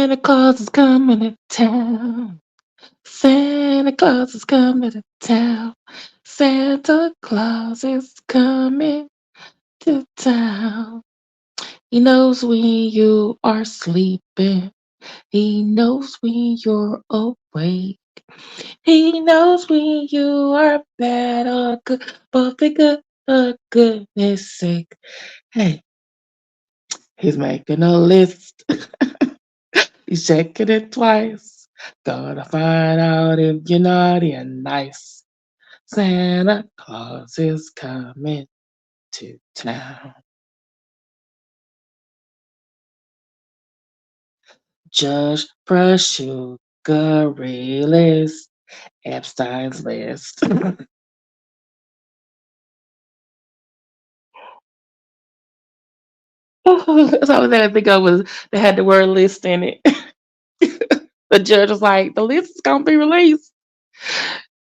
Santa Claus is coming to town. Santa Claus is coming to town. Santa Claus is coming to town. He knows when you are sleeping. He knows when you're awake. He knows when you are bad or good, but for goodness sake. Hey, he's making a list. He's checking it twice. Gonna find out if you're naughty and nice. Santa Claus is coming to town. Judge Sugar list. Epstein's list. That's all that I think of was they had the word list in it. The judge was like, the list is gonna be released.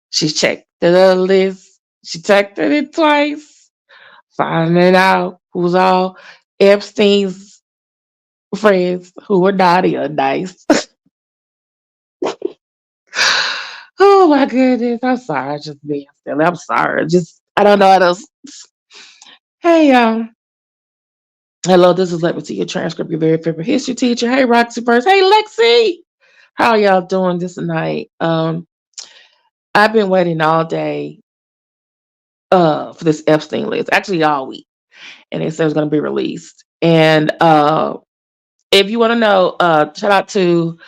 She checked the list. She checked it twice, finding out who's all Epstein's friends who were naughty or nice. Oh my goodness. I'm sorry. Just being silly. I'm sorry. Just I don't know how to. Hey, hello, this is Let Me See Your Transcript, your very favorite history teacher. Hey, Roxy first. Hey, Lexi. How y'all doing this night? I've been waiting all day for this Epstein list, actually all week. And it said it's gonna be released. And if you want to know, shout out to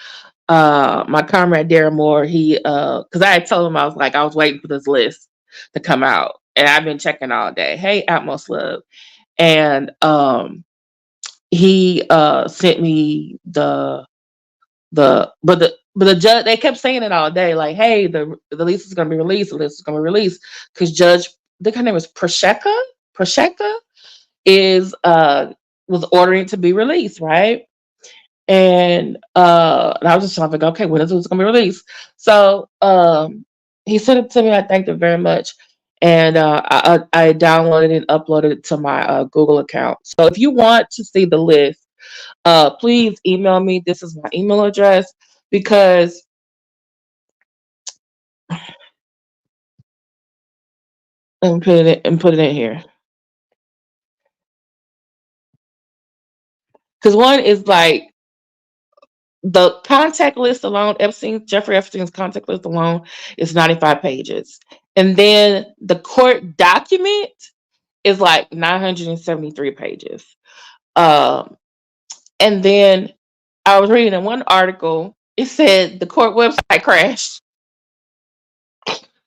my comrade Darren Moore. He because I had told him I was like, I was waiting for this list to come out. And I've been checking all day. Hey, Atmos Love. And he sent me the judge, they kept saying it all day, like, hey, the list is gonna be released, the list is gonna be released. Because Judge, I think her name is Prasheka is was ordering it to be released, right? And I was just trying to think, okay, when is it gonna be released? So he sent it to me. I thanked him very much. And I downloaded and uploaded it to my Google account. So if you want to see the list, please email me. This is my email address because put it in here. Because one is like the contact list alone, Jeffrey Epstein's contact list alone is 95 pages. And then the court document is like 973 pages. Um, and then I was reading in one article, it said the court website crashed.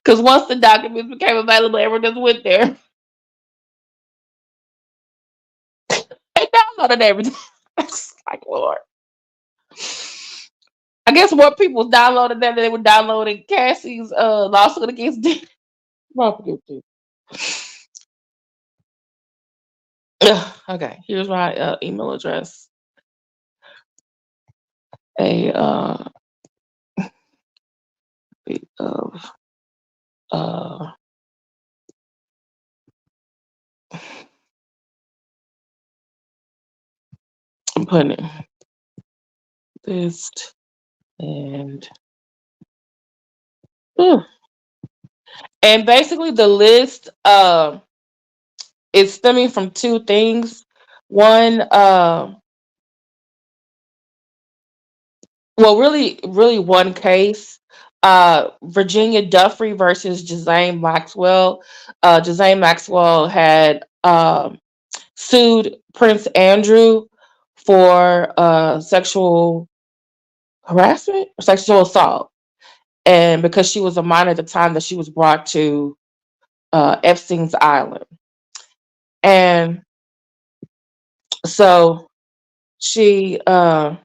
Because once the documents became available, everyone just went there. They downloaded everything. It's like, Lord. I guess more people downloaded that than they were downloading Cassie's lawsuit against Dick. Okay, here's my email address. A of uh I'm putting it list and ooh. And basically the list is stemming from two things. One well, really one case. Virginia Duffrey versus Jazane Maxwell. Jazane Maxwell had sued Prince Andrew for sexual harassment or sexual assault. And because she was a minor at the time that she was brought to Epstein's Island. And so she I'm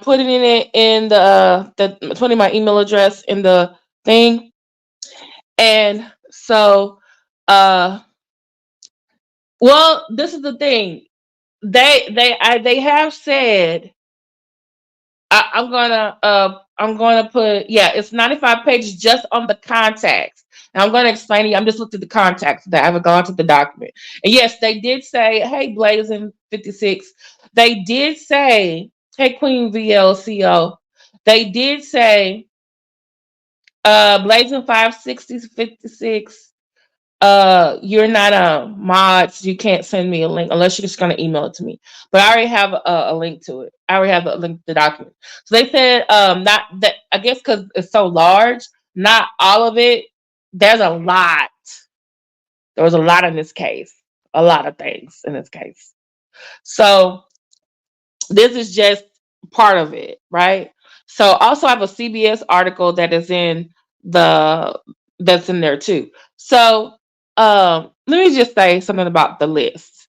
putting it in the putting my email address in the thing. And so well, this is the thing. They have said I'm gonna put, yeah, it's 95 pages just on the contacts. And I'm gonna explain to you. I'm just looking at the contacts that I haven't gone to the document. And yes, they did say, hey, Blazing 56, they did say Hey, Queen VLCO. They did say, Blazing 56056. You're not a mod, so you can't send me a link unless you're just gonna email it to me. But I already have a link to it. I already have a link to the document. So they said, not that, I guess because it's so large, not all of it. There's a lot. There was a lot in this case. A lot of things in this case. So this is just part of it, right? So also I have a CBS article that is in the that's in there too. So let me just say something about the list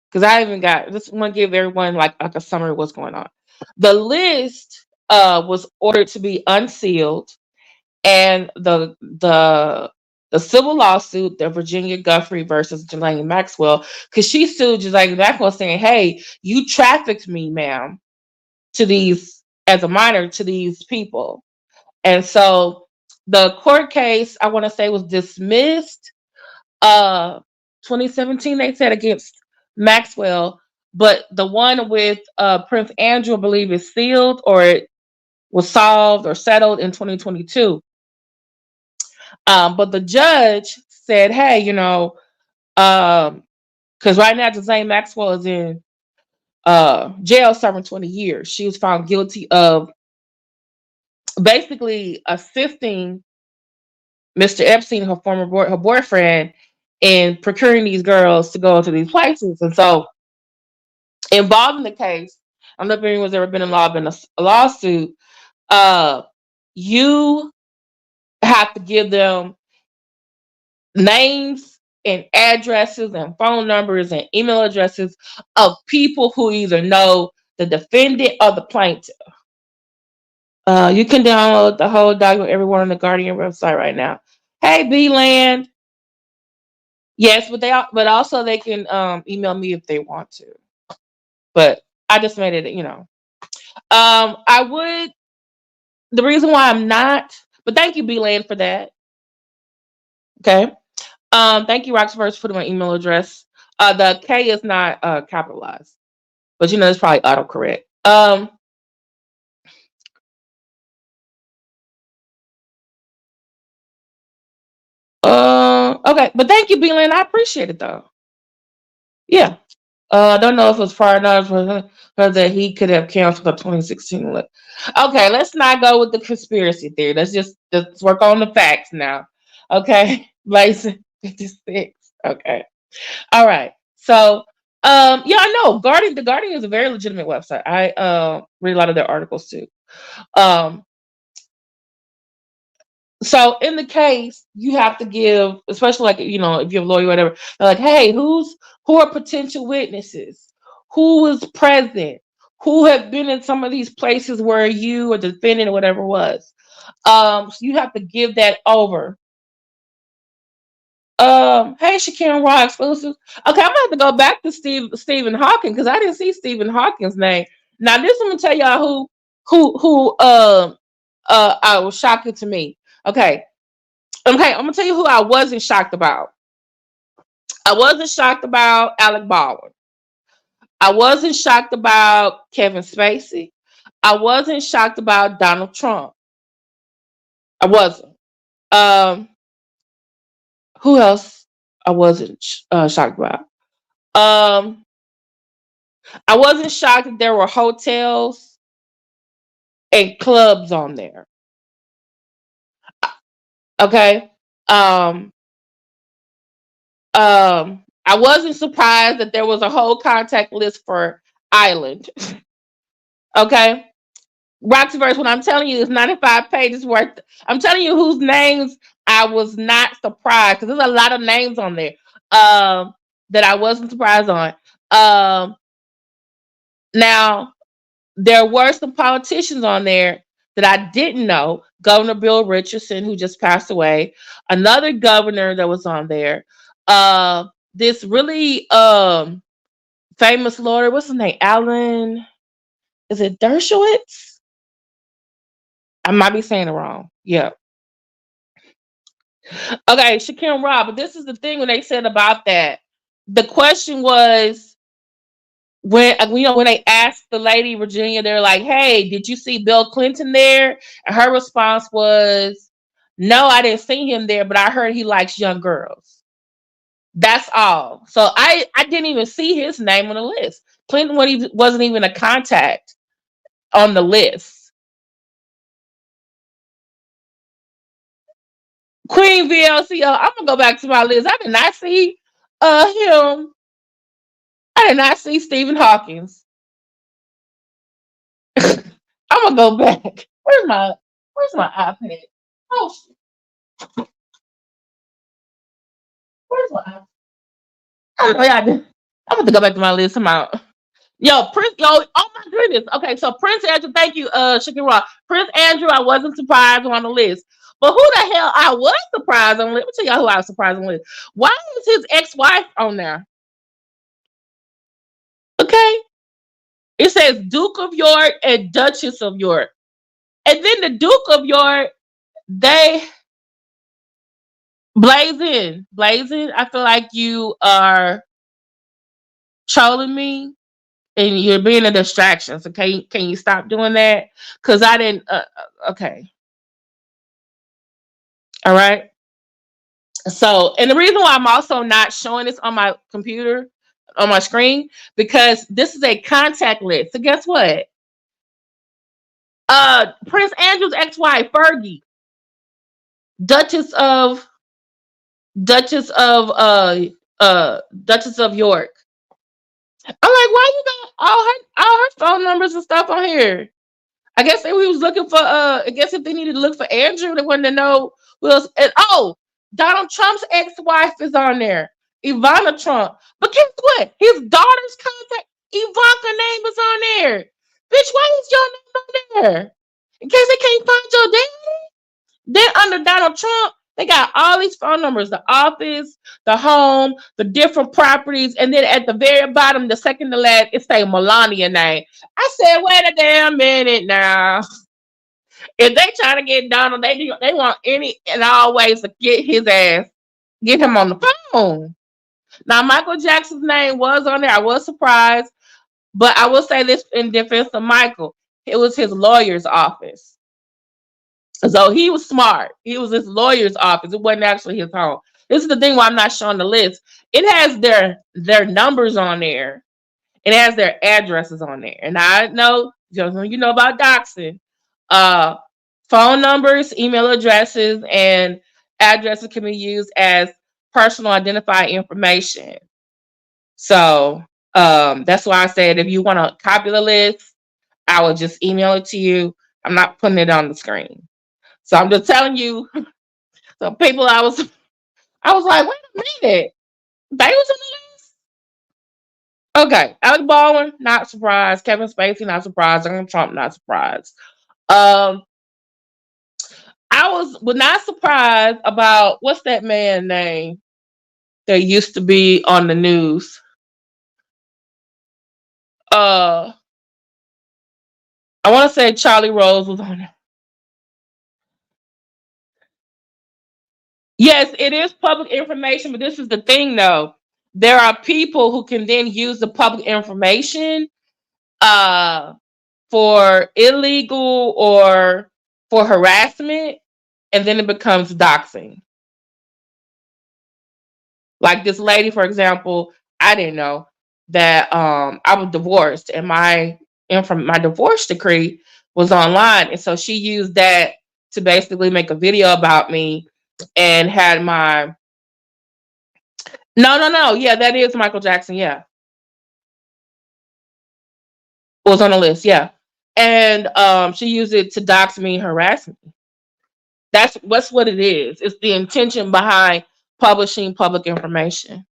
because I even got just want to give everyone like a summary of what's going on. The list was ordered to be unsealed, and the civil lawsuit, the Virginia Guthrie versus Ghislaine Maxwell, because she sued Ghislaine Maxwell saying, "Hey, you trafficked me, ma'am, to these as a minor to these people." And so the court case, I want to say, was dismissed 2017, they said, against Maxwell, but the one with Prince Andrew, I believe, is sealed, or it was solved or settled in 2022. But the judge said, hey, because right now Ghislaine Maxwell is in jail serving 20 years. She was found guilty of basically assisting Mr. Epstein, her boyfriend, in procuring these girls to go to these places. And so, involved in the case, I don't know if anyone's ever been involved in a lawsuit. Uh, you have to give them names and addresses and phone numbers and email addresses of people who either know the defendant or the plaintiff. You can download the whole document everywhere on the Guardian website right now. Hey, B Land. Yes, but also they can email me if they want to. But I just made it. I would. The reason why I'm not, but thank you, B Land, for that. Okay. Thank you, Roxverse, for putting my email address. The K is not capitalized, but it's probably autocorrect. Okay, but thank you, B Land. I appreciate it though. Yeah. I don't know if it was prior knowledge for that he could have canceled the 2016 look. Okay, let's not go with the conspiracy theory. Let's work on the facts now. Okay, Blason 56. Okay, all right. So, yeah, I know the Guardian is a very legitimate website. I read a lot of their articles too. Um, So in the case, you have to give, especially like if you're a lawyer or whatever, they're like, hey, who are potential witnesses? Who was present? Who have been in some of these places where you or the defendant or whatever was? So you have to give that over. Hey, Shaquille Raw exclusive. Okay, I'm gonna have to go back to Stephen Hawking because I didn't see Stephen Hawking's name. Now this I'm gonna tell y'all who I was shocking to me. Okay, I'm gonna tell you who I wasn't shocked about. I wasn't shocked about Alec Baldwin. I wasn't shocked about Kevin Spacey. I wasn't shocked about Donald Trump. I wasn't. Um, who else? I wasn't shocked about. Um, I wasn't shocked that there were hotels and clubs on there. Okay. Um, I wasn't surprised that there was a whole contact list for Island. Okay. Roxyverse, what I'm telling you is 95 pages worth. I'm telling you whose names I was not surprised because there's a lot of names on there that I wasn't surprised on. Now, there were some politicians on there that I didn't know. Governor Bill Richardson, who just passed away, another governor that was on there. This really famous lawyer, what's his name? Alan, is it Dershowitz? I might be saying it wrong. Yeah. Okay, Shaquille Rob, but this is the thing when they said about that. The question was, when they asked the lady Virginia, they're like, "Hey, did you see Bill Clinton there?" And her response was, "No, I didn't see him there, but I heard he likes young girls." That's all. So I didn't even see his name on the list. Clinton wasn't even a contact on the list. Queen VLCO. I'm gonna go back to my list. I did not see him. I did not see Stephen Hawkins. I'm gonna go back. Where's my iPad? Oh, where's my iPad? I don't know. Yeah, I'm gonna go back to my list. Yo, Prince. Yo, oh my goodness. Okay, so Prince Andrew. Thank you, Shakira. Prince Andrew. I wasn't surprised on the list, but who the hell I was surprised on? Let me tell y'all who I was surprised on the list. Why is his ex-wife on there? Okay, it says Duke of York and Duchess of York, and then the Duke of York. They blazing. I feel like you are trolling me and you're being a distraction. So can you stop doing that? Because I didn't. Okay, all right. So, and the reason why I'm also not showing this on my computer, on my screen, because this is a contact list. So guess what? Prince Andrew's ex-wife, Fergie, Duchess of Duchess of Duchess of York. I'm like, why you got all her phone numbers and stuff on here? I guess they was looking for I guess if they needed to look for Andrew, they wanted to know who else. And oh, Donald Trump's ex-wife is on there, Ivana Trump. But guess what? His daughter's contact, Ivanka name is on there. Bitch, why is your name on there? In case they can't find your dad. Then under Donald Trump, they got all these phone numbers, the office, the home, the different properties, and then at the very bottom, the second to last, it say Melania name. I said, wait a damn minute now. If they trying to get Donald, they want any and all ways to get his ass, get him on the phone. Now Michael Jackson's name was on there. I was surprised, but I will say this in defense of Michael, it was his lawyer's office. So he was smart. He was his lawyer's office. It wasn't actually his home. This is the thing why I'm not showing the list. It has their numbers on there. It has their addresses on there. And I know, just when you know about doxing, uh, phone numbers, email addresses, and addresses can be used as personal identifying information. So that's why I said if you want to copy the list, I will just email it to you. I'm not putting it on the screen. So I'm just telling you. So people, I was like, wait a minute, they was on the list. Okay, Alex Baldwin, not surprised. Kevin Spacey, not surprised. Donald Trump, not surprised. Um, I was not surprised about what's that man name that used to be on the news. Uh, I want to say Charlie Rose was on it. Yes, it is public information, but this is the thing, though. There are people who can then use the public information uh, for illegal or for harassment, and then it becomes doxing. Like this lady, for example, I didn't know that I was divorced, and my divorce decree was online, and so she used that to basically make a video about me, and had my no, yeah, that is Michael Jackson, yeah, was on the list, yeah, and she used it to dox me, harass me. That's what it is. It's the intention behind publishing public information.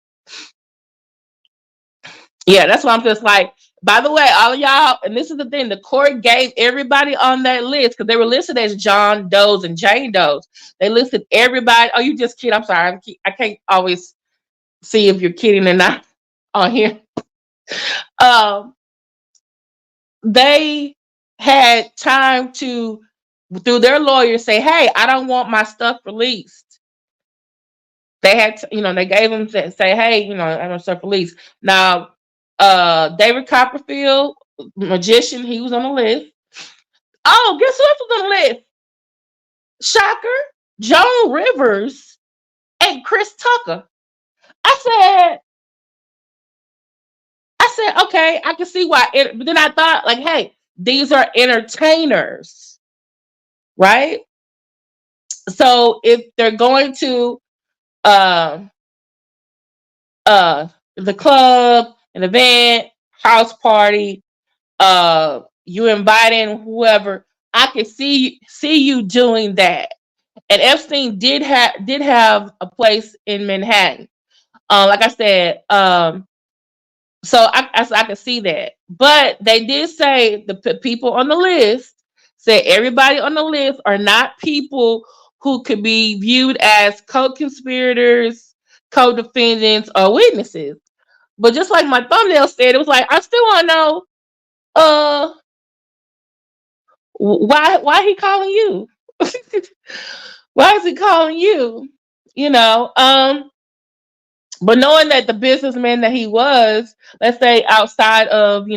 Yeah, that's why I'm just like, by the way, all of y'all, and this is the thing, the court gave everybody on that list because they were listed as John Does and Jane Does. They listed everybody. Oh, you just kid. I'm sorry. I can't always see if you're kidding or not on here. Um, they had time to, through their lawyers, say, hey, I don't want my stuff released. They had, they gave them say, hey, I don't stuff released. Now, David Copperfield, magician, he was on the list. Oh, guess who else was on the list? Shocker, Joan Rivers and Chris Tucker. I said, okay, I can see why. But then I thought, like, hey, these are entertainers, right? So if they're going to uh, uh, the club, an event, house party, you inviting whoever, I can see you doing that. And Epstein did have a place in Manhattan. Like I said, so I can see that. But they did say the people on the list said everybody on the list are not people who could be viewed as co-conspirators, co-defendants, or witnesses. But just like my thumbnail said, it was like I still want to know, uh, why he calling you? Why is he calling you? You know, but knowing that the businessman that he was, let's say outside of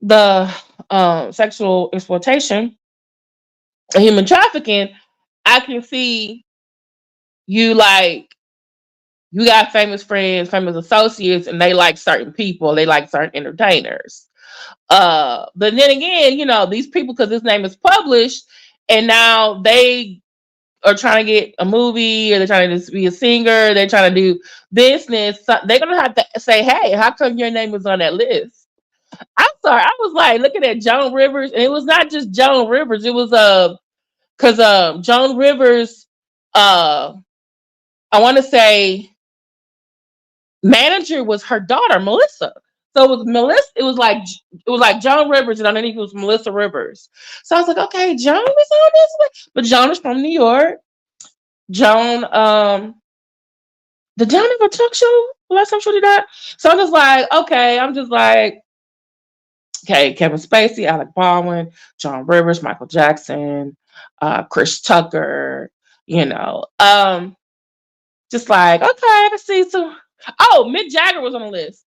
the sexual exploitation and human trafficking, I can see you like you got famous friends, famous associates, and they like certain people, they like certain entertainers. But then again, these people, because this name is published, and now they are trying to get a movie, or they're trying to just be a singer, they're trying to do business. So they're gonna have to say, "Hey, how come your name is on that list?" I'm sorry, I was like looking at Joan Rivers, and it was not just Joan Rivers. It was because Joan Rivers, uh, I want to say manager was her daughter Melissa. So it was Melissa. It was like Joan Rivers, and underneath it was Melissa Rivers. So I was like, okay, Joan is on this one, but Joan is from New York. Joan, did Joan ever talk show last time she did that? So I'm just like, okay, okay, Kevin Spacey, Alec Baldwin, Joan Rivers, Michael Jackson, Chris Tucker, you know, just like, okay, let's see. So, oh, Mick Jagger was on the list.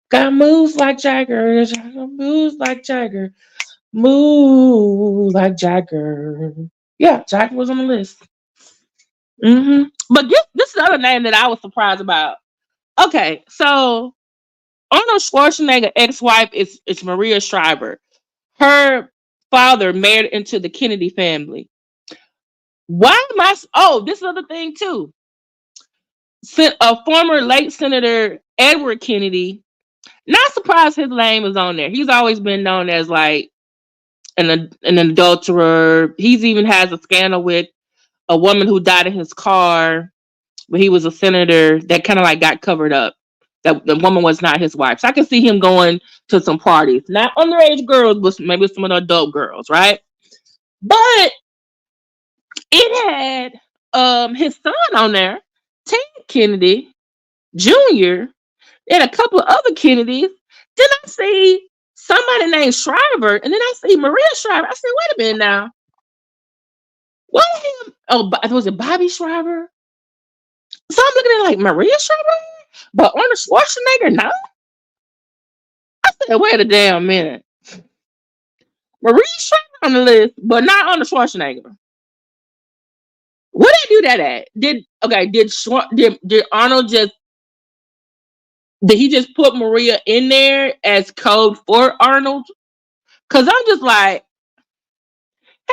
Got moves like Jagger, moves like Jagger, move like Jagger. Yeah, Jagger was on the list. But this is the other name that I was surprised about. Okay, so Arnold Schwarzenegger ex-wife is Maria Shriver. Her father married into the Kennedy family. Why am I? Oh, this is another thing too. A former late Senator Edward Kennedy. Not surprised his name is on there. He's always been known as like an adulterer. He's even has a scandal with a woman who died in his car when he was a senator that kind of like got covered up. That the woman was not his wife. So I can see him going to some parties. Not underage girls, but maybe some of the adult girls, right? But it had his son on there, Ted Kennedy Jr., and a couple of other Kennedys. Then I see somebody named Shriver, and then I see Maria Shriver. I said, wait a minute now. What him? Oh, was it Bobby Shriver? So I'm looking at like Maria Shriver, but Arnold Schwarzenegger, no. I said, wait a damn minute. Maria Shriver on the list, but not Arnold Schwarzenegger. Where did they do that at? Did Arnold just did he just put Maria in there as code for Arnold? Cause I'm just like,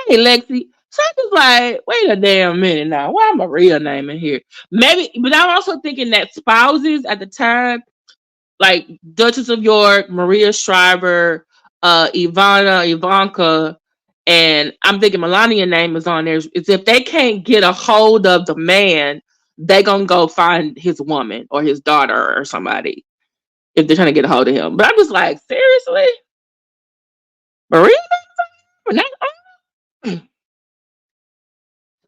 hey Lexi. So I'm just like, wait a damn minute now. Why Maria name in here? Maybe, but I'm also thinking that spouses at the time, like Duchess of York, Maria Shriver, Ivanka, and I'm thinking Melania name is on there. Is if they can't get a hold of the man, they gonna go find his woman or his daughter or somebody if they're trying to get a hold of him. But I'm just like, seriously, Maria? Not Arnold?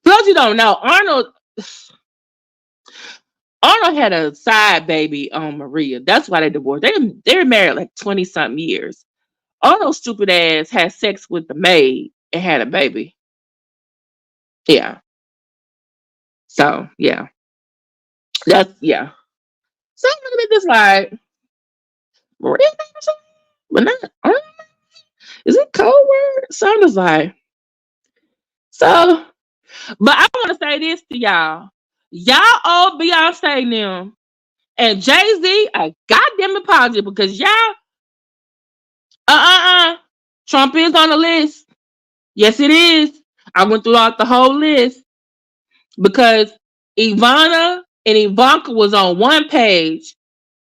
For those you don't know, Arnold had a side baby on Maria. That's why they divorced. They're married like 20 something years. Arnold's stupid ass had sex with the maid and had a baby. Yeah. So yeah. That's yeah. So I'm looking at this like real name or something, but not. Is it code word? So I'm just like so. But I want to say this to y'all. Y'all owe Beyonce now and Jay Z a goddamn apology because y'all uh. Trump is on the list. Yes, it is. I went through out the whole list because Ivana and Ivanka was on one page.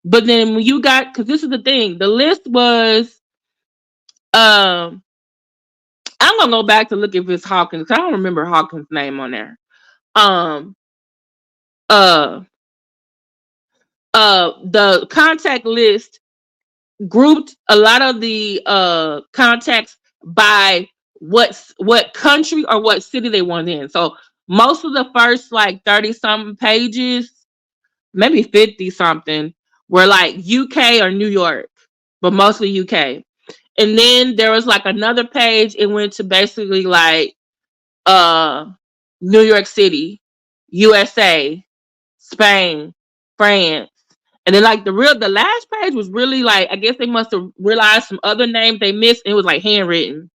But then when you got, because this is the thing, the list was, um, I'm gonna go back to look if it's Hawkins. 'Cause I don't remember Hawkins' name on there. Um, uh, the contact list grouped a lot of the contacts by what country or what city they wanted in. So most of the first like 30 something pages, maybe 50 something, were like UK or New York, but mostly UK. And then there was like another page, it went to basically like uh New York City, USA, Spain, France. And then like the last page was really like, I guess they must have realized some other names they missed. And it was like handwritten.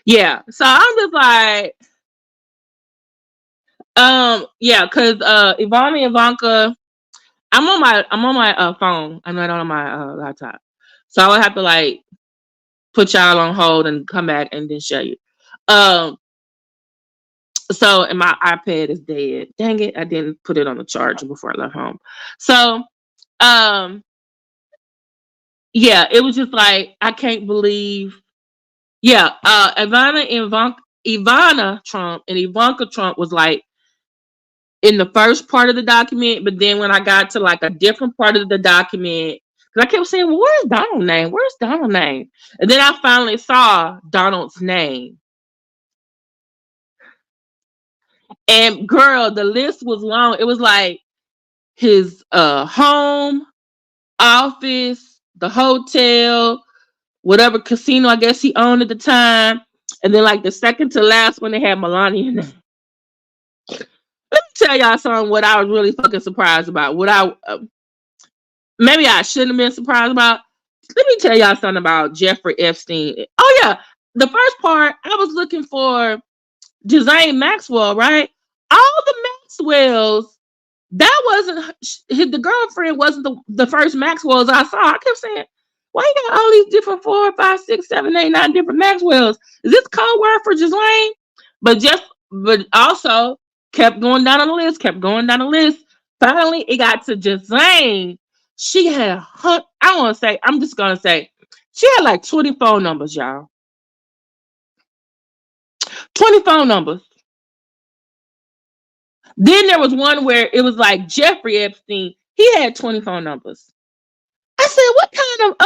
Yeah. So I'm just like, yeah, because Ivana and Ivanka, I'm on my phone. I'm not on my laptop. So I would have to like put y'all on hold and come back and then show you. Um, so and my iPad is dead. Dang it, I didn't put it on the charger before I left home. So um yeah, it was just like I can't believe. Yeah, Ivana Trump and Ivanka Trump was like in the first part of the document, but then when I got to like a different part of the document, because I kept saying, well, where's Donald's name? Where's Donald's name? And then I finally saw Donald's name. And girl, the list was long. It was like his home, office, the hotel, whatever casino I guess he owned at the time. And then like the second to last one, they had Melania in it. Let me tell y'all something what I was really fucking surprised about. What I maybe I shouldn't have been surprised about. Let me tell y'all something about Jeffrey Epstein. Oh yeah, the first part I was looking for Ghislaine Maxwell, right? All the Maxwells, that wasn't the girlfriend wasn't the first Maxwells I saw. I kept saying, why you got all these different 4, 5, 6, 7, 8, 9 different Maxwells? Is this code word for Ghislaine? But also kept going down on the list, kept going down the list. Finally, it got to Ghislaine. She had I'm just gonna say, she had like 20 phone numbers, y'all. 20 phone numbers. Then there was one where it was like Jeffrey Epstein. He had 20 phone numbers. I said, what kind of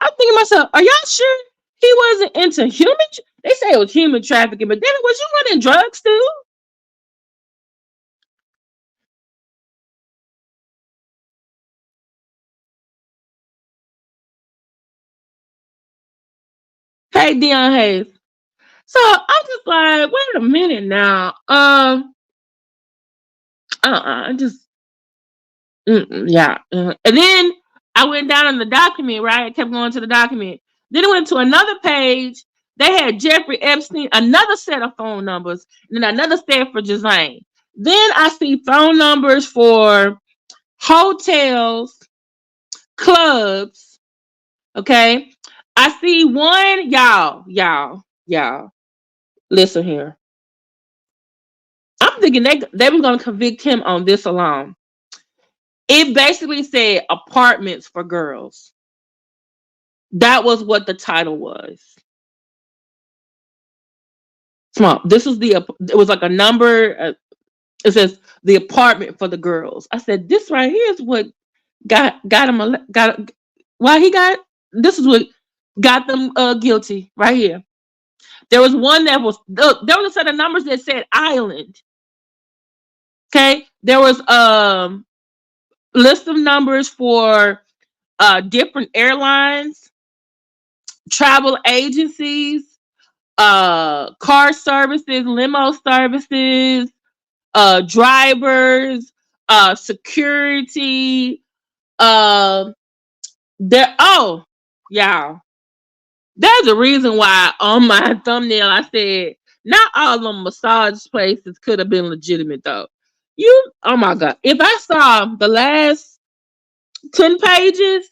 I'm thinking to myself, are y'all sure he wasn't into human? They say it was human trafficking, but then was you running drugs too? Hey, Dion Hayes. So I'm just like, wait a minute now. I just yeah. And then I went down on the document, right? I kept going to the document. Then it went to another page. They had Jeffrey Epstein, another set of phone numbers, and then another set for Ghislaine. Then I see phone numbers for hotels, clubs. Okay. I see one, y'all. Listen here. I'm thinking they were gonna convict him on this alone. It basically said apartments for girls. That was what the title was. Come on, this was it was like a number. It says the apartment for the girls. I said this right here is what got him got why he got this is what got them guilty right here. There was one that was there was a set of numbers that said island. Okay, there was list of numbers for different airlines, travel agencies, car services, limo services, drivers, security, there. Oh, y'all. There's a reason why on my thumbnail I said not all of them massage places could have been legitimate though. Oh my god! If I saw the last 10 pages,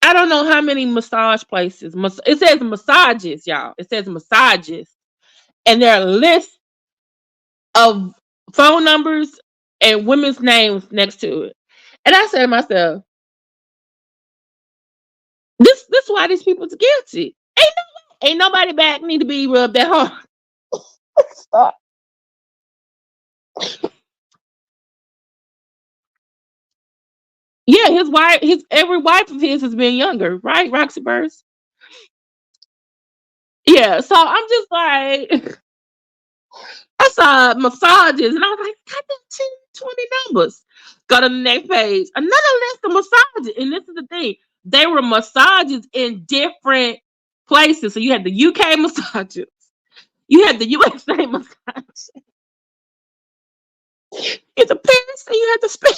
I don't know how many massage places. It says massages, y'all. It says massages, and there are lists of phone numbers and women's names next to it. And I said to myself, this why these people's guilty. Ain't nobody back need to be rubbed that hard. Stop. Yeah, his wife, his every wife of his has been younger, right? Roxy Burst. Yeah, so I'm just like, I saw massages, and I was like, God, 10, 20 numbers. Go to the next page, another list of massages, and this is the thing: they were massages in different places. So you had the UK massages, you had the USA massages. It's a Paris, and you had the Spain.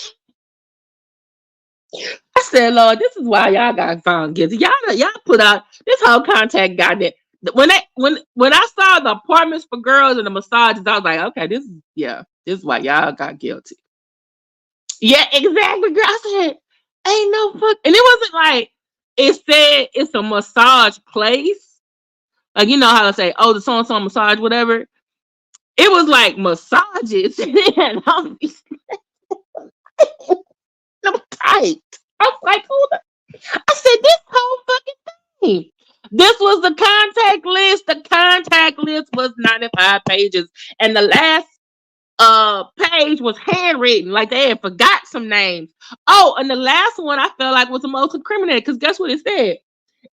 I said, Lord, this is why y'all got found guilty. Y'all put out this whole contact got that. When I saw the apartments for girls and the massages, I was like, okay, this is why y'all got guilty. Yeah, exactly, girl. I said, ain't no fuck, and it wasn't like it said it's a massage place. Like you know how to say, oh, the so and so massage, whatever. It was like massages, and I'm tight. I was like, hold on. I said, this whole fucking thing. This was the contact list. The contact list was 95 pages. And the last page was handwritten. Like they had forgot some names. Oh, and the last one I felt like was the most incriminating. Because guess what it said?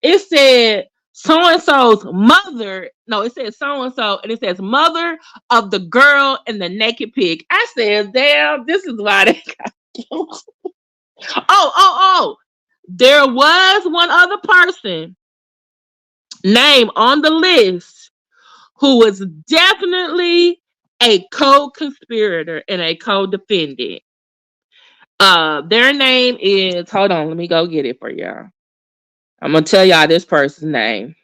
It said so-and-so's mother. No, it said so-and-so. And it says mother of the girl and the naked pig. I said, damn, this is why they got killed. Oh. There was one other person named on the list who was definitely a co-conspirator and a co-defendant. Their name is, hold on, let me go get it for y'all. I'm gonna tell y'all this person's name.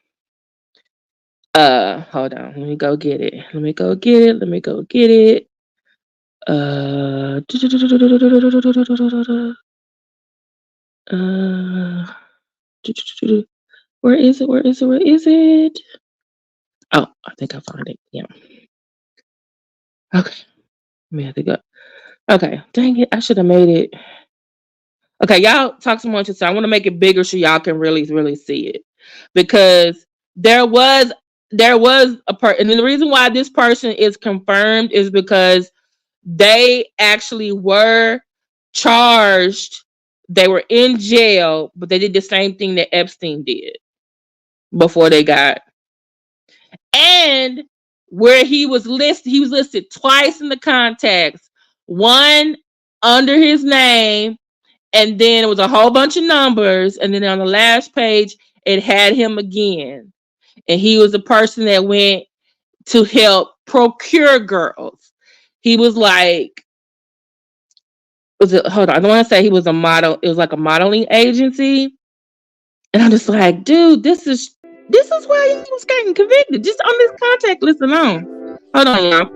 Hold on, let me go get it. Uh, where is it? Oh, I think I found it. Yeah. Okay. Let me have to go. Okay. Dang it. I should have made it. Okay, y'all talk so much. So I want to make it bigger so y'all can really, really see it. Because there was a person, and the reason why this person is confirmed is because they actually were charged. They were in jail, but they did the same thing that Epstein did before they got. And where he was listed twice in the contacts, one under his name, and then it was a whole bunch of numbers, and then on the last page it had him again, and he was a person that went to help procure girls. He was like, hold on, I don't want to say he was a model. It was like a modeling agency, and I'm just like, dude, this is why he was getting convicted just on this contact list alone. Hold on, y'all.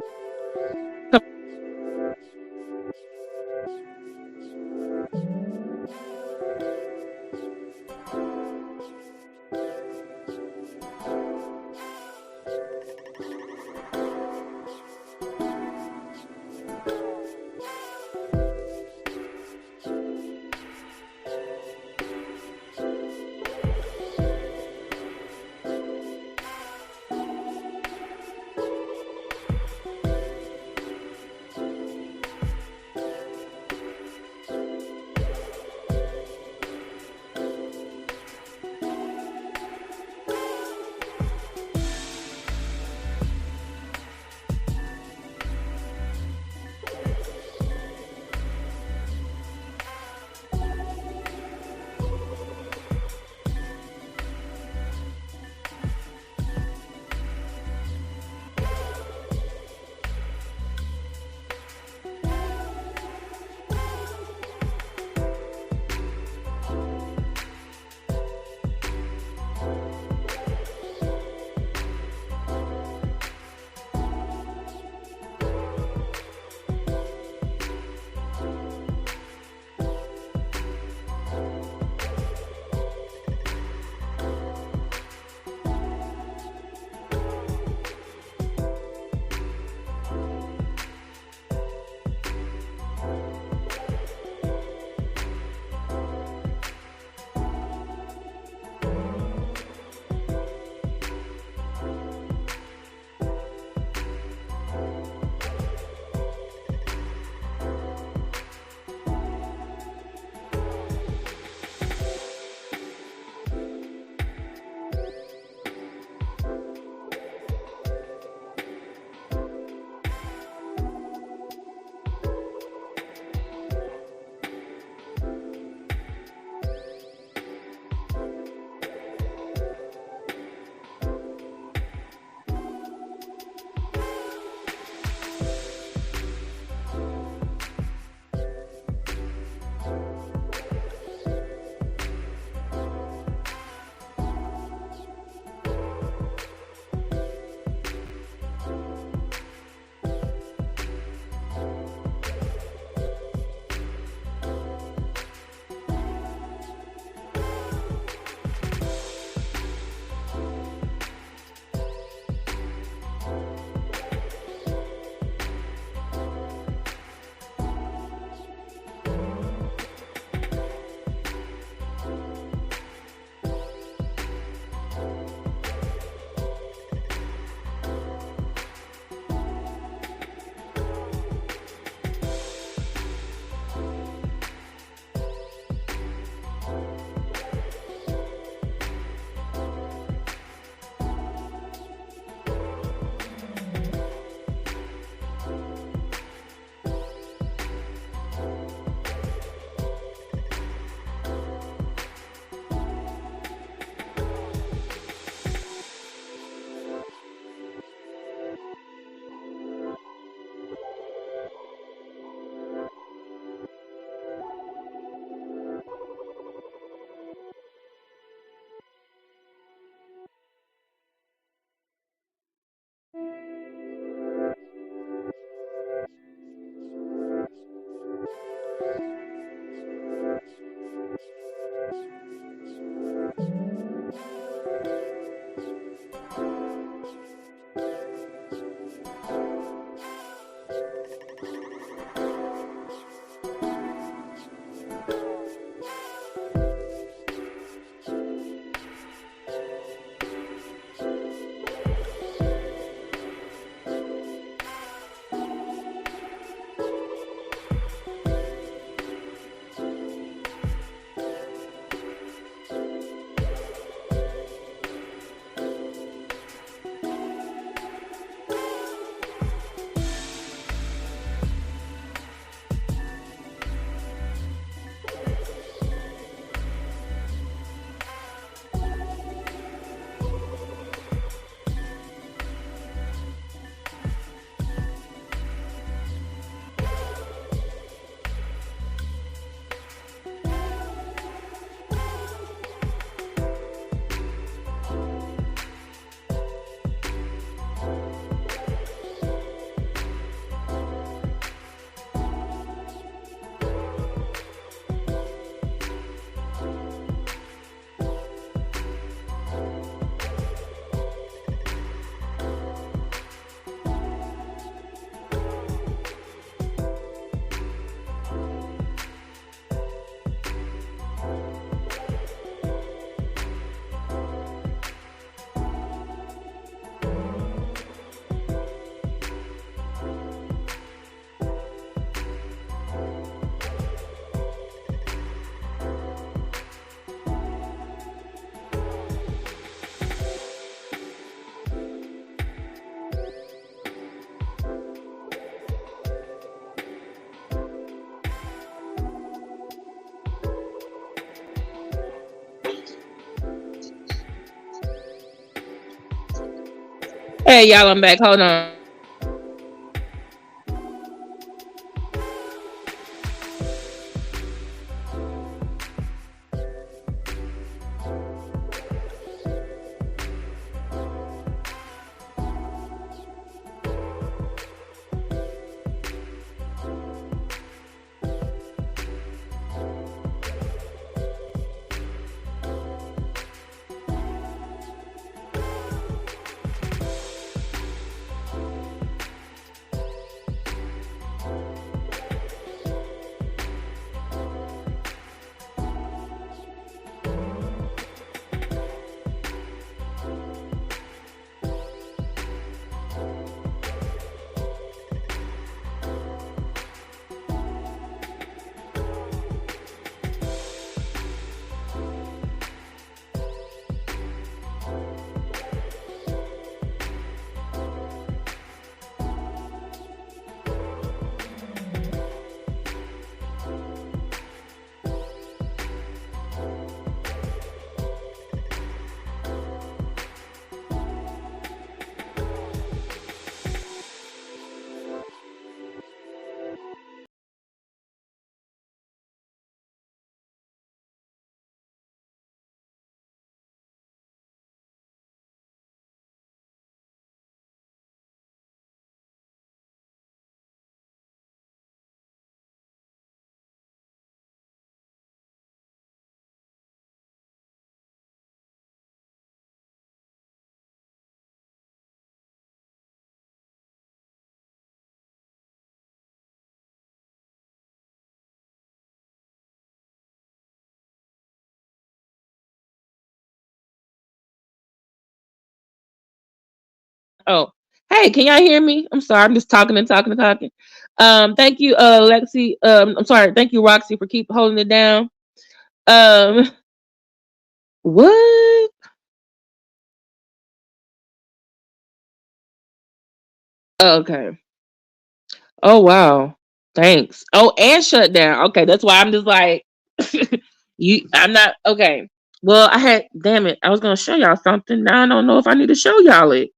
Hey, y'all, I'm back. Hold on. Oh, hey, can y'all hear me? I'm sorry, I'm just talking and talking and talking. Thank you, Lexi. I'm sorry, thank you, Roxy, for keep holding it down. Um, what? Okay. Oh wow. Thanks. Oh, and shut down. Okay, that's why I'm just like you. I'm not okay. Well, I had. Damn it, I was gonna show y'all something. Now I don't know if I need to show y'all it.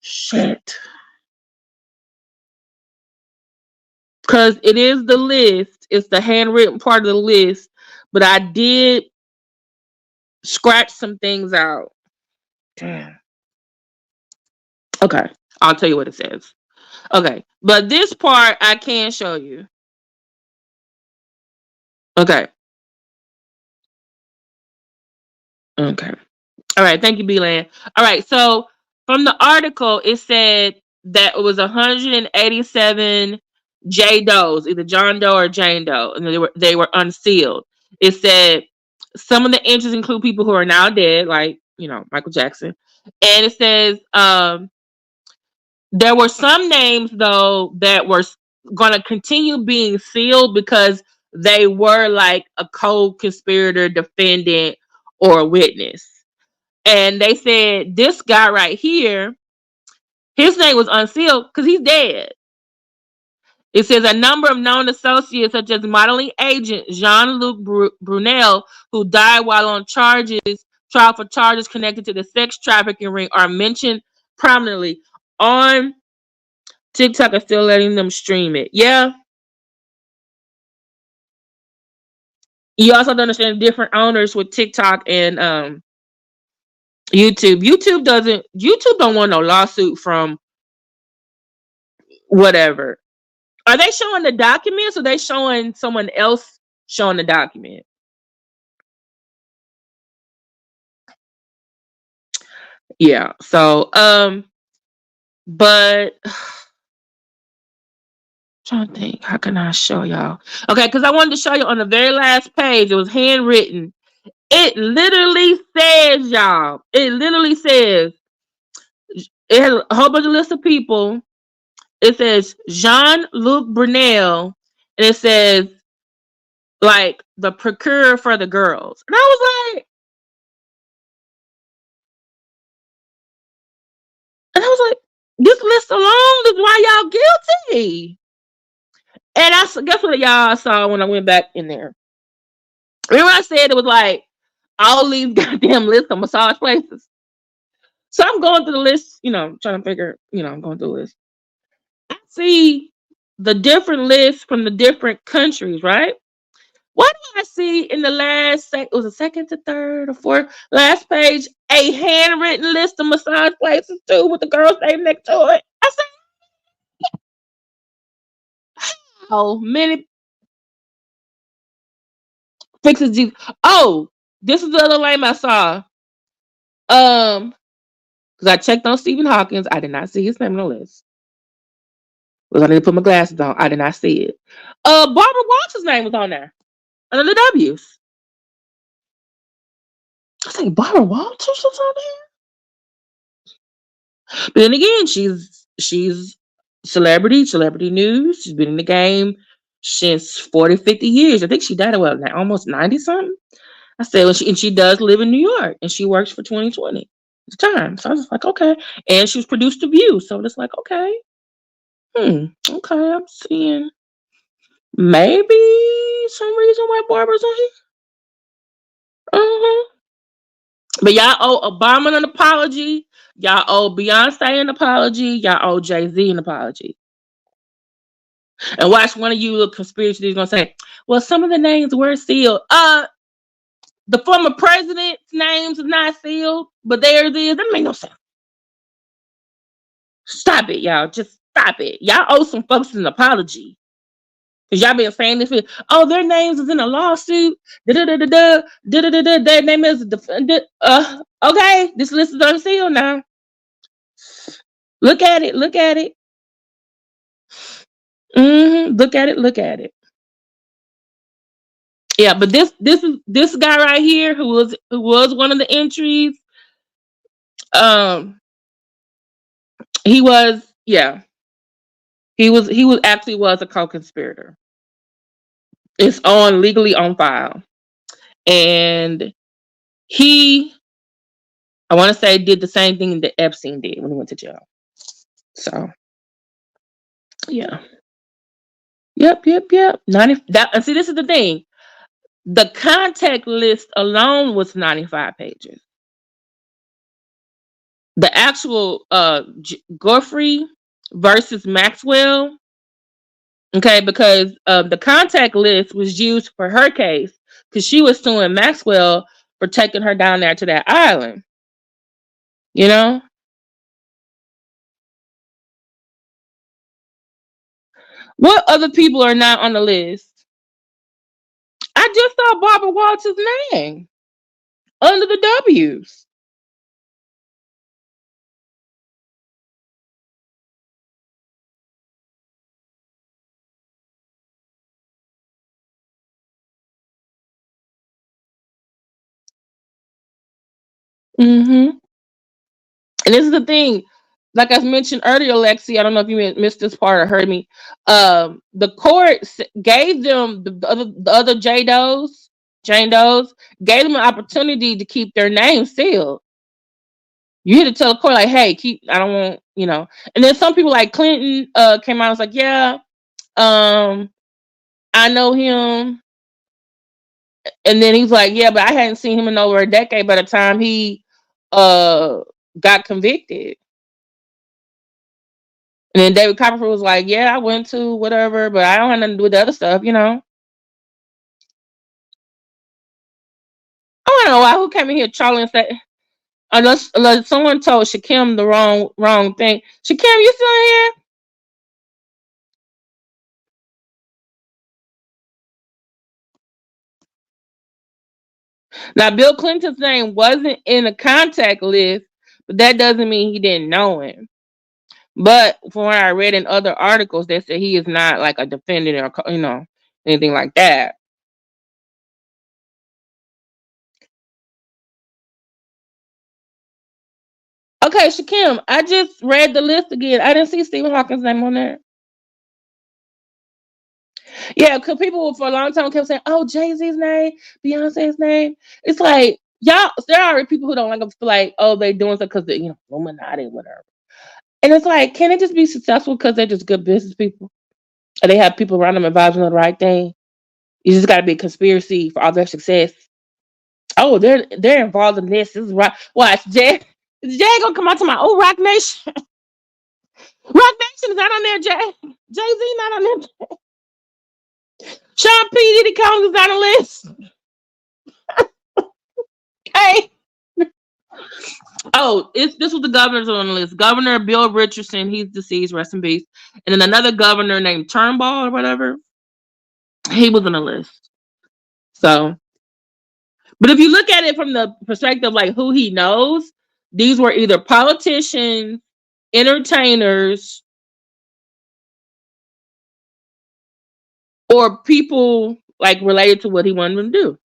Shit. Because it is the list. It's the handwritten part of the list. But I did scratch some things out. Damn. Okay. I'll tell you what it says. Okay. But this part I can show you. Okay. Okay. All right. Thank you, B-Land. All right. So from the article, it said that it was 187 J Does, either John Doe or Jane Doe, and they were unsealed. It said some of the entries include people who are now dead, like Michael Jackson, and it says there were some names though that were going to continue being sealed because they were like a co-conspirator, defendant, or a witness. And they said this guy right here, his name was unsealed because he's dead. It says a number of known associates, such as modeling agent Jean-Luc Brunel, who died while on trial for charges connected to the sex trafficking ring, are mentioned prominently on TikTok. Are still letting them stream it. Yeah. You also have to understand different owners with TikTok and YouTube. YouTube don't want no lawsuit from whatever. Are they showing the documents or they showing someone else showing the document? Yeah. So but trying to think, how can I show y'all? Okay, because I wanted to show you on the very last page. It was handwritten. It literally says, y'all. It literally says it has a whole bunch of list of people. It says Jean-Luc Brunel, and it says like the procureur for the girls. And I was like, this list alone is why y'all guilty. And guess what y'all saw when I went back in there. Remember I said it was like all these goddamn lists of massage places. So I'm going through the list, trying to figure, I'm going through the list. I see the different lists from the different countries, right? What do I see in the last it was a second to third or fourth last page, a handwritten list of massage places too with the girl's name next to it. I said, oh, many fixes Jesus. Oh, this is the other name I saw. Because I checked on Stephen Hawkins. I did not see his name on the list. Was I need to put my glasses on. I did not see it. Barbara Walters' name was on there. Under the W's. I think Barbara Walters was on there. But then again, she's celebrity news. She's been in the game since 40, 50 years. I think she died at almost 90 something. I said, well, she does live in New York and she works for 2020 at the time. So I was like, okay. And she was produced to View. So it's like, okay. Okay, I'm seeing maybe some reason why Barbara's on here. Uh-huh. But y'all owe Obama an apology. Y'all owe Beyonce an apology. Y'all owe Jay-Z an apology. And watch one of you little conspiracy is gonna say, well, some of the names were sealed. The former president's names is not sealed, but theirs is. That make no sense. Stop it, y'all. Just stop it. Y'all owe some folks an apology. Because y'all been saying this. Oh, their names is in a lawsuit. Da-da-da-da-da. Da-da-da-da. Their name is okay. This list is unsealed now. Look at it. Look at it. Look at it. Look at it. Yeah, but this guy right here who was one of the entries. He was actually was a co-conspirator. It's on legally on file, and I want to say did the same thing that Epstein did when he went to jail. So yeah. Yep. 90 that, and see, this is the thing. The contact list alone was 95 pages. The actual Godfrey versus Maxwell, okay, because the contact list was used for her case because she was suing Maxwell for taking her down there to that island. You know? What other people are not on the list? I just saw Barbara Walters' name under the W's. Mm-hmm. And this is the thing. Like I mentioned earlier, Lexi, I don't know if you missed this part or heard me. The court gave them the other Jane Does, gave them an opportunity to keep their name sealed. You had to tell the court, like, hey, I don't want, And then some people like Clinton came out and was like, yeah, I know him. And then he's like, yeah, but I hadn't seen him in over a decade by the time he got convicted. And then David Copperfield was like, yeah, I went to whatever, but I don't have nothing to do with the other stuff, I don't know why who came in here trolling and said unless someone told Shakim the wrong thing. Shakim, you still here? Now Bill Clinton's name wasn't in the contact list, but that doesn't mean he didn't know him. But from what I read in other articles, they said he is not like a defendant or anything like that. Okay, Shakim, I just read the list again. I didn't see Stephen Hawking's name on there. Yeah, because people for a long time kept saying, "Oh, Jay-Z's name, Beyonce's name." It's like y'all. There are people who don't like them, feel like, "Oh, they doing so because they're Illuminati, whatever." And it's like, can it just be successful because they're just good business people, and they have people around them advising on the right thing? You just got to be a conspiracy for all their success. Oh, they're involved in this. This is right. Watch Jay. Jay gonna come out to my Rock Nation. Rock Nation is not on there, Jay. Jay-Z not on there. Sean P. Diddy Combs is on the list. Hey. Oh, this was the governors on the list. Governor Bill Richardson, he's deceased, rest in peace. And then another governor named Turnbull or whatever, he was on the list. So, but if you look at it from the perspective like who he knows, these were either politicians, entertainers, or people like related to what he wanted them to do.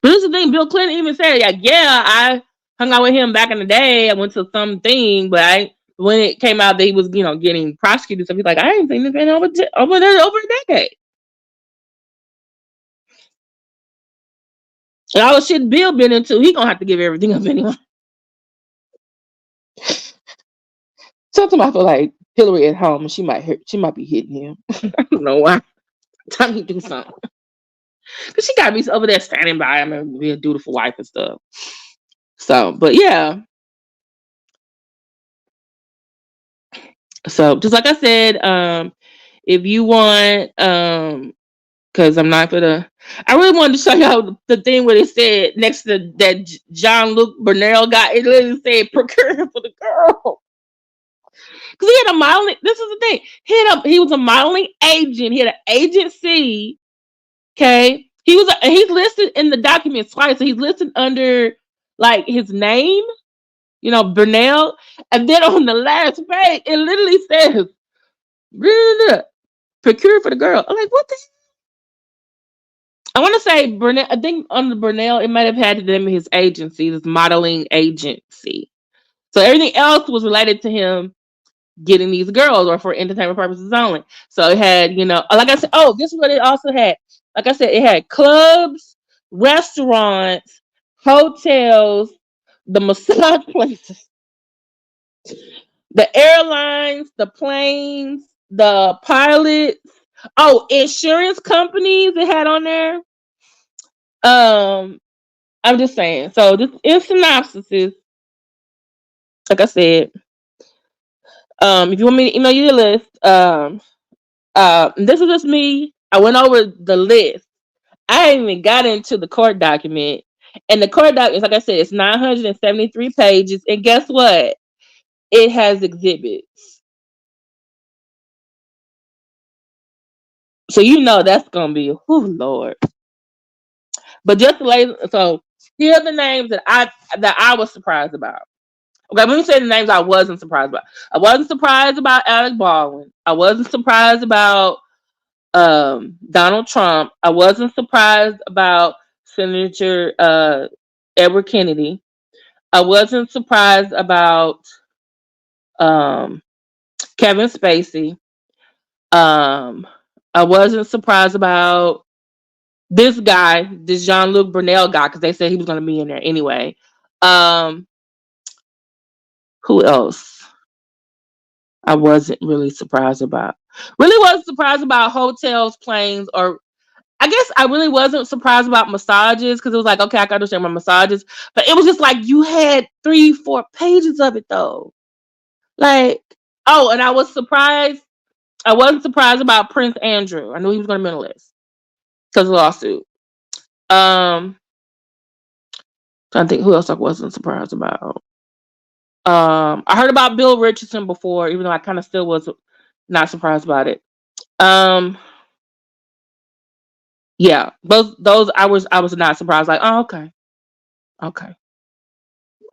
But this is the thing, Bill Clinton even said, like, yeah, I hung out with him back in the day. I went to something, but when it came out that he was, getting prosecuted, so he's like, I ain't seen this man over a decade. And all the shit Bill been into, he gonna have to give everything up anyway. Sometimes I feel like Hillary at home, she might be hitting him. I don't know why. Time he do something. Cause she gotta be over there standing by him and be a dutiful wife and stuff. So, but yeah. So just like I said, if you want, because I'm not gonna, I really wanted to show y'all the thing where it said next to that Jean-Luc Bernal guy, it literally said procure for the girl. Because he had a modeling, this is the thing. He was a modeling agent, he had an agency. Okay. He's listed in the document twice. So he's listed under like his name, Bernal. And then on the last page, it literally says procure for the girl. I'm like, what the? I want to say Bernal. I think under Bernal, it might have had the name of his agency, this modeling agency. So everything else was related to him getting these girls or for entertainment purposes only. So it had, like I said, this is what it also had. Like I said, it had clubs, restaurants, hotels, the massage places, the airlines, the planes, the pilots, insurance companies it had on there. I'm just saying. So this in synopsis is, like I said, if you want me to email you the list, this is just me. I went over the list. I ain't even got into the court document. And the court document, like I said, it's 973 pages. And guess what? It has exhibits. So that's gonna be Lord. But just so here are the names that I was surprised about. Okay, let me say the names I wasn't surprised about. I wasn't surprised about Alec Baldwin. I wasn't surprised about Donald Trump. I wasn't surprised about Senator Edward Kennedy. I wasn't surprised about Kevin Spacey. I wasn't surprised about this guy, this Jean-Luc Bernal guy, because they said he was going to be in there anyway. Who else? I wasn't really surprised about. Really wasn't surprised about hotels, planes, or I guess I really wasn't surprised about massages because it was like, okay, I can understand my massages, but it was just like you had 3-4 pages of it though. Like, and I was surprised. I wasn't surprised about Prince Andrew. I knew he was going to be on the list because of the lawsuit. Trying to think who else I wasn't surprised about. I heard about Bill Richardson before, even though I kind of still was not surprised about it. Yeah, those I was not surprised. Like, oh, okay,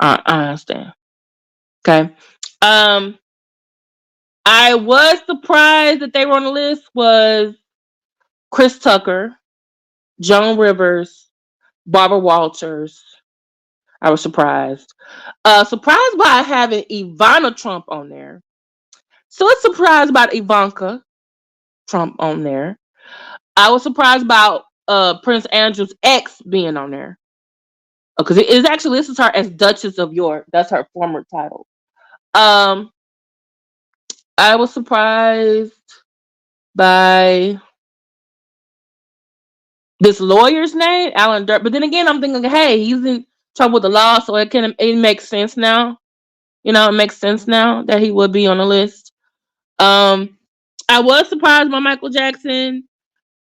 I understand. Okay, I was surprised that they were on the list. Was Chris Tucker, Joan Rivers, Barbara Walters. I was surprised. Surprised by having Ivana Trump on there. So it's surprised about Ivanka Trump on there. I was surprised about Prince Andrew's ex being on there. Because it is actually lists her as Duchess of York. That's her former title. I was surprised by This lawyer's name, Alan Dirt. But then again, I'm thinking, hey, he's in trouble with the law, so it makes sense now. It makes sense now that he would be on the list. I was surprised by Michael Jackson.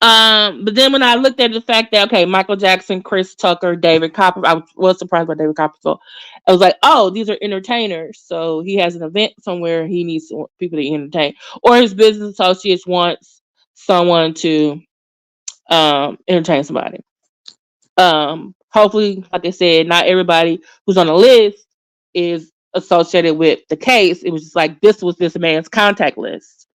But then when I looked at the fact that, okay, Michael Jackson, Chris Tucker, David Copperfield, I was surprised by David Copperfield. I was like, oh, these are entertainers. So he has an event somewhere, he needs people to entertain. Or his business associates wants someone to entertain somebody. Hopefully, like I said, not everybody who's on the list is associated with the case. It was just like, this was this man's contact list.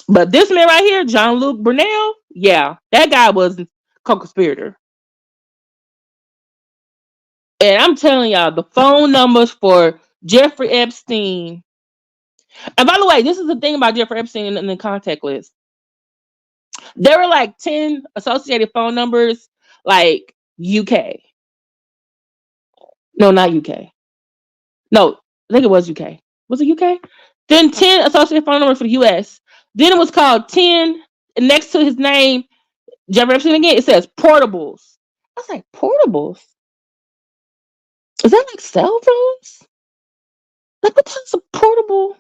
But this man right here, Jean-Luc Brunel, yeah, that guy was a co-conspirator. And I'm telling y'all, the phone numbers for Jeffrey Epstein. And by the way, this is the thing about Jeffrey Epstein in the contact list. There were like 10 associated phone numbers, like UK. No, not UK. No, I think it was UK. Was it UK? Then 10 associated phone numbers for the US. Then it was called 10, and next to his name, Jeffrey Epstein again, it says portables. I was like, portables? Is that like cell phones? Like, what type of portable?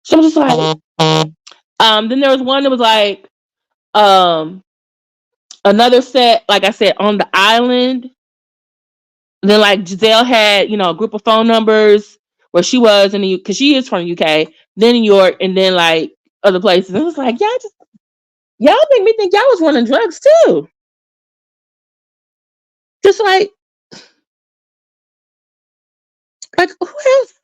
So I'm just like, then there was one that was like, another set, like I said, on the island. And then like Giselle had, a group of phone numbers where she was in the, because she is from the UK, then New York, and then like other places. And it was like, y'all make me think y'all was running drugs too. Just like who else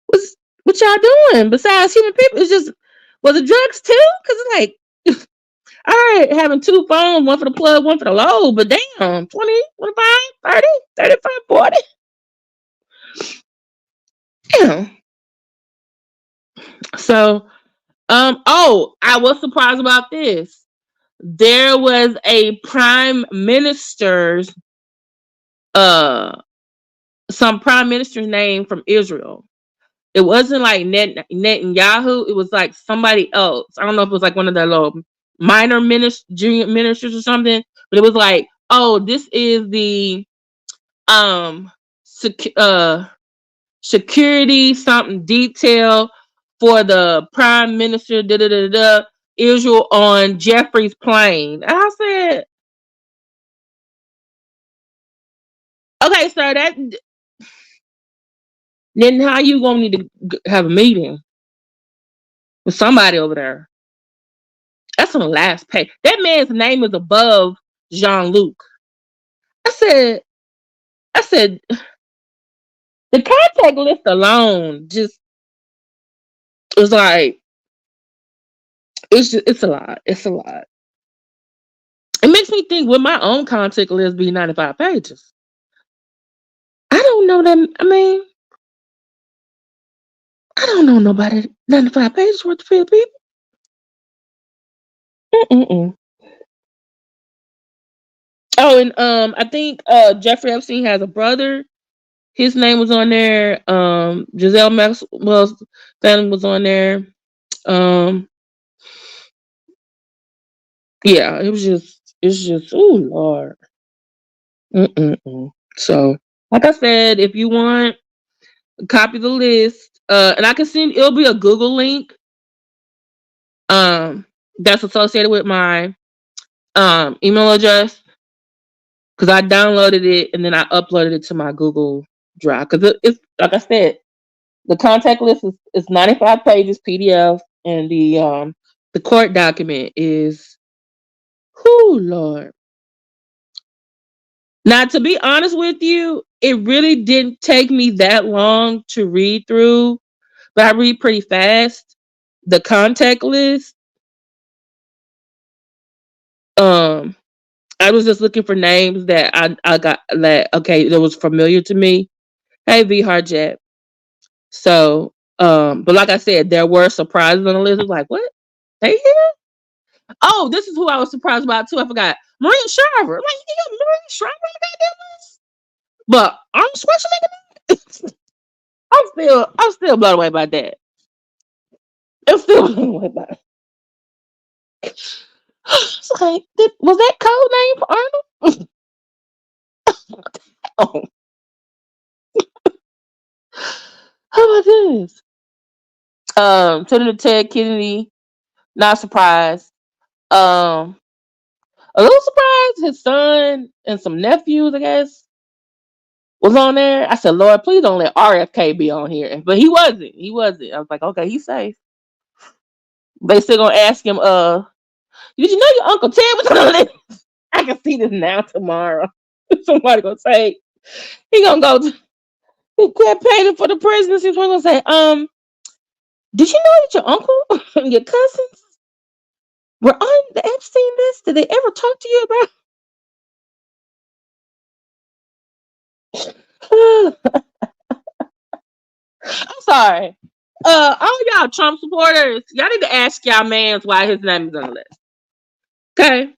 was, what y'all doing besides human people? It's just, was it drugs too? Because it's like, all right, having two phones, one for the plug, one for the load, but damn, 20, 25, 30, 35, 40. Damn. So, I was surprised about this. There was a prime minister's, some prime minister's name from Israel. It wasn't like Netanyahu. It was like somebody else. I don't know if it was like one of the little minor junior ministers or something, but it was like, oh, this is the um security something detail for the prime minister Israel on Jeffrey's plane. And I said, okay, sir, that then how you gonna need to have a meeting with somebody over there? That's on the last page. That man's name is above Jean-Luc. I said, I said, the contact list alone just was like, it's a lot. It's a lot. It makes me think, would my own contact list be 95 pages? I don't know that. I mean, I don't know nobody 95 pages worth of people. Mm-mm-mm. Oh, and I think Jeffrey Epstein has a brother. His name was on there. Giselle Maxwell's family was on there. Um, yeah, it's just, oh Lord. Mm-mm-mm. So, like I said, if you want, copy the list. And I can send, it'll be a Google link. That's associated with my email address, because I downloaded it and then I uploaded it to my Google Drive. Because it's like I said, the contact list is 95 pages PDF, and the court document is, whoo Lord. Now, to be honest with you, it really didn't take me that long to read through, but I read pretty fast. The contact list. Um, I was just looking for names that I got that, okay, that was familiar to me. Hey, V Harjet. So, but like I said, there were surprises on the list. It was like, what? They here? Oh, this is who I was surprised about too. I forgot. Maria Shriver. Like, you got Maria Shriver on the goddamn list? But Arnold Schwarzenegger. I'm still blown away by that. I'm still blown away by it. was like, was that code name for Arnold? Oh, oh my goodness. Senator Ted Kennedy, not surprised. Um, a little surprised his son and some nephews, I guess, was on there. I said, Lord, please don't let RFK be on here. But he wasn't. He wasn't. I was like, okay, he's safe. They still gonna ask him, did you know your Uncle Ted was on the list? I can see this now tomorrow. Somebody gonna say he gonna go to he campaigning for the presidency. He's gonna say, did you know that your uncle and your cousins were on the Epstein list? Did they ever talk to you about? I'm sorry. All y'all Trump supporters, y'all need to ask y'all mans why his name is on the list. Okay?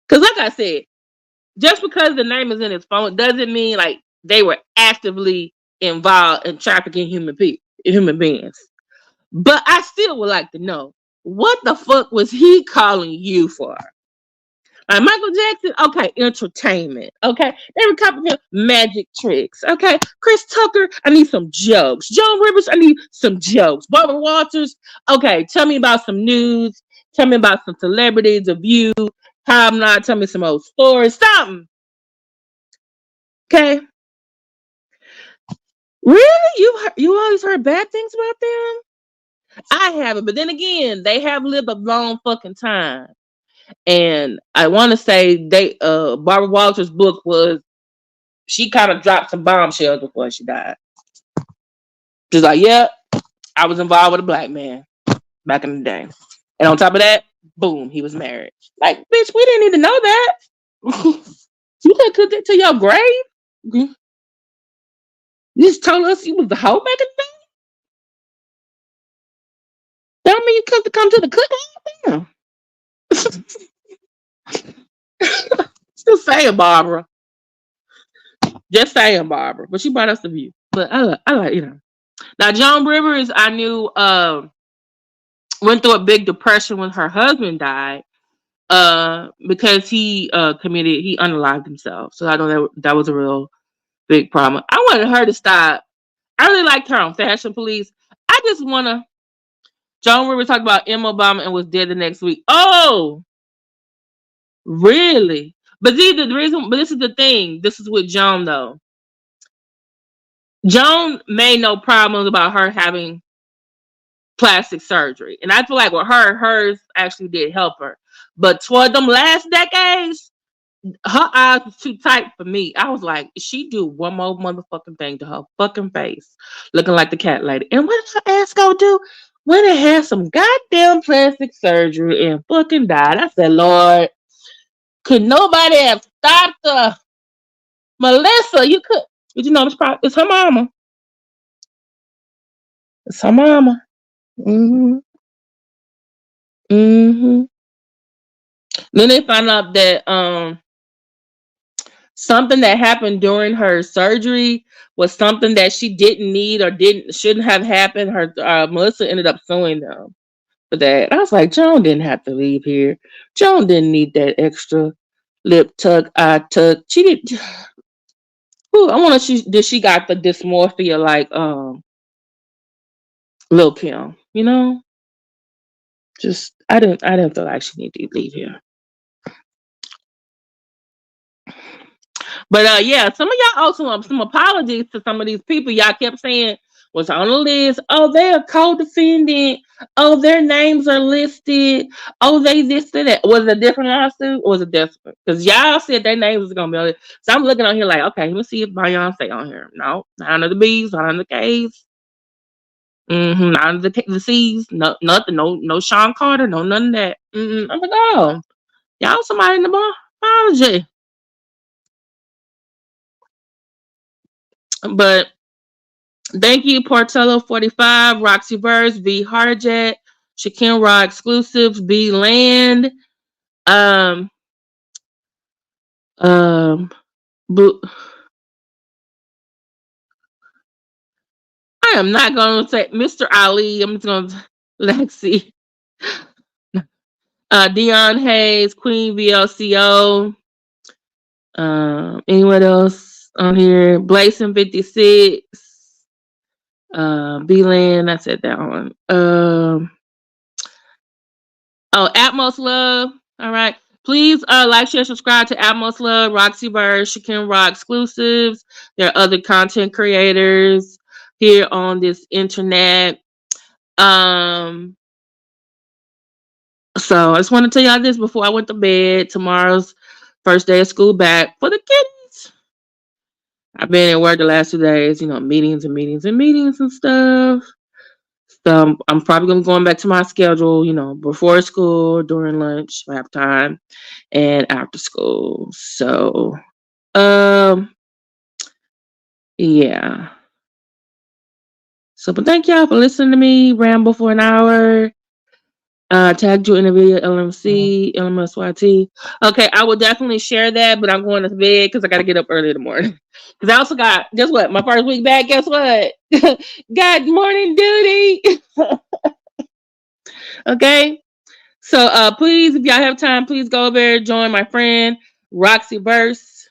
Because like I said, just because the name is in his phone doesn't mean like they were actively involved in trafficking human beings. But I still would like to know what the fuck was he calling you for? Michael Jackson, okay, entertainment. Okay, they were copying him magic tricks. Okay, Chris Tucker, I need some jokes. Joan Rivers, I need some jokes. Barbara Walters, okay, tell me about some news. Tell me about some celebrities, a view. How I'm not, tell me some old stories, something. Okay, really? You always heard bad things about them? I haven't, but then again, they have lived a long fucking time. And I want to say Barbara Walters' book was she kind of dropped some bombshells before she died. She's like, yeah, I was involved with a black man back in the day. And on top of that, boom, he was married. Like, bitch, we didn't need to know that. You could cook it to your grave. You just told us you was the hoe back in the day. That don't mean you could come to the cooking. Still saying, Barbara. Just saying, Barbara. But she brought us the view. But I like, Now, Joan Rivers, I knew went through a big depression when her husband died because he unalived himself. So I know that was a real big problem. I wanted her to stop. I really liked her on Fashion Police. I just want to. Joan Rivers talked about Emma Obama and was dead the next week. Oh, really? But this is the thing. This is with Joan, though. Joan made no problems about her having plastic surgery. And I feel like with hers actually did help her. But toward them last decades, her eyes was too tight for me. I was like, she do one more motherfucking thing to her fucking face, looking like the cat lady. And what did her ass go do? When it had some goddamn plastic surgery and fucking died. I said, Lord, could nobody have stopped her? Melissa, you could. But you know, it's her mama. It's her mama. Mm-hmm. Mm-hmm. Then they found out that something that happened during her surgery was something that she didn't need or shouldn't have happened. Her Melissa ended up suing them for that. I was like, Joan didn't have to leave here. Joan didn't need that extra lip tuck, eye tuck. She did. Ooh, I want to. She got the dysmorphia like Lil Kim. You know, just I didn't feel like she needed to leave here. But yeah, some of y'all owe some apologies to some of these people y'all kept saying was on the list. Oh, they're co-defendant. Oh, their names are listed. Oh, they this and that. Was it a different lawsuit or was it different? Because y'all said their names was gonna be on it. So I'm looking on here like, okay, let me see if Beyonce on here. No, not under the B's, not under the K's. Not under the C's. No, nothing. No Sean Carter. No, none of that. I'm like, oh, y'all somebody in the apology. But thank you, Portello 45, Roxy Verse, V Harjet, Shaquem Raw Exclusives, B Land, um, um, I am not going to say Mr. Ali. I'm just going to Lexi. Dion Hayes, Queen VLCO. Anyone else on here? Blazing 56. B-Land, I said that one. Atmos Love. All right. Please like, share, subscribe to Atmos Love, Roxy Bird, Shakin Rock exclusives. There are other content creators here on this internet. So I just want to tell y'all this before I went to bed. Tomorrow's first day of school back for the kiddies. I've been at work the last 2 days, meetings and meetings and meetings and stuff. So I'm probably going to going back to my schedule, before school, during lunch, half time, and after school. So, yeah. So, but thank y'all for listening to me ramble for an hour. Tagged you in the video, LMC, LMSYT. Okay, I will definitely share that, but I'm going to bed because I got to get up early in the morning. Because I also got, guess what? My first week back, guess what? Got morning duty. Okay. So please, if y'all have time, please go over there, join my friend Roxy Verse.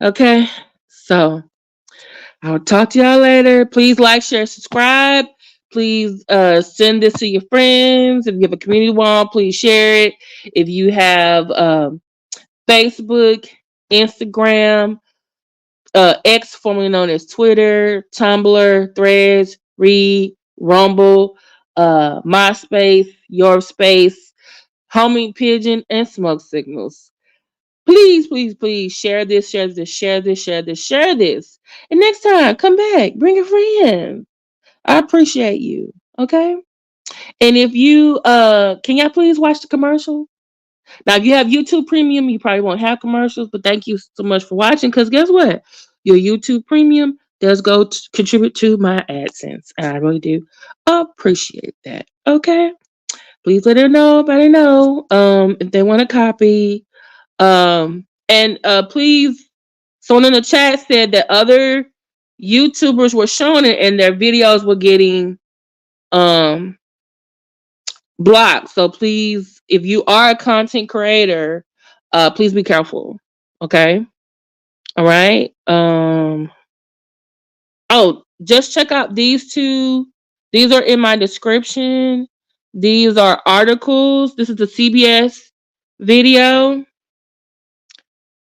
Okay. So I'll talk to y'all later. Please like, share, subscribe. Please send this to your friends. If you have a community wall, please share it. If you have Facebook, Instagram, X, formerly known as Twitter, Tumblr, Threads, Read, Rumble, MySpace, Your Space, Homing Pigeon, and Smoke Signals. Please, please, please share this, share this, share this, share this, share this. And next time, come back, bring a friend. I appreciate you. Okay. And if you can y'all please watch the commercial? Now, if you have YouTube Premium, you probably won't have commercials, but thank you so much for watching. Because guess what? Your YouTube Premium does go to contribute to my AdSense. And I really do appreciate that. Okay. Please let everybody know if they want a copy. And please, someone in the chat said that other YouTubers were showing it and their videos were getting blocked. So please, if you are a content creator, please be careful. Okay. All right. Just check out these two. These are in my description. These are articles. This is the CBS video.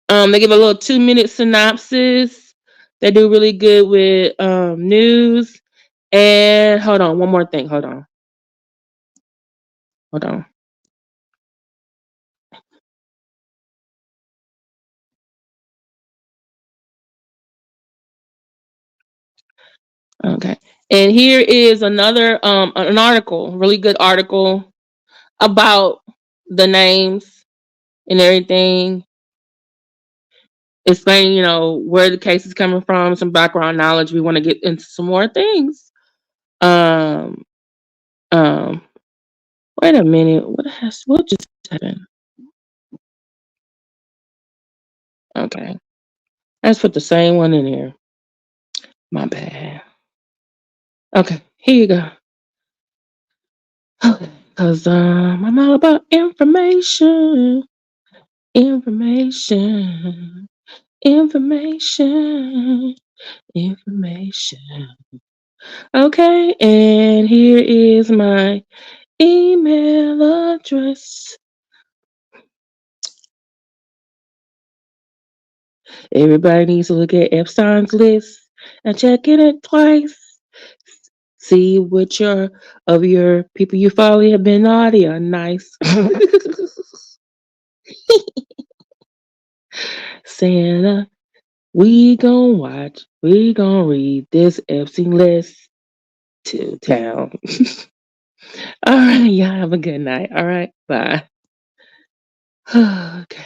They give a little 2-minute synopsis. They do really good with news. And hold on, one more thing. Hold on. Okay. And here is another an article, really good article about the names and everything. Explaining, where the case is coming from, some background knowledge. We want to get into some more things. Um, Wait a minute. What just happened? Okay. Let's put the same one in here. My bad. Okay, here you go. Okay, because I'm all about information. Information. Information. Information. Okay, and here is my email address. Everybody needs to look at Epstein's list and check it twice. See which of your people you follow have been naughty or nice. Santa, we gon' watch, we gon' read this Epstein list to town. All right, y'all have a good night. All right, bye. Okay.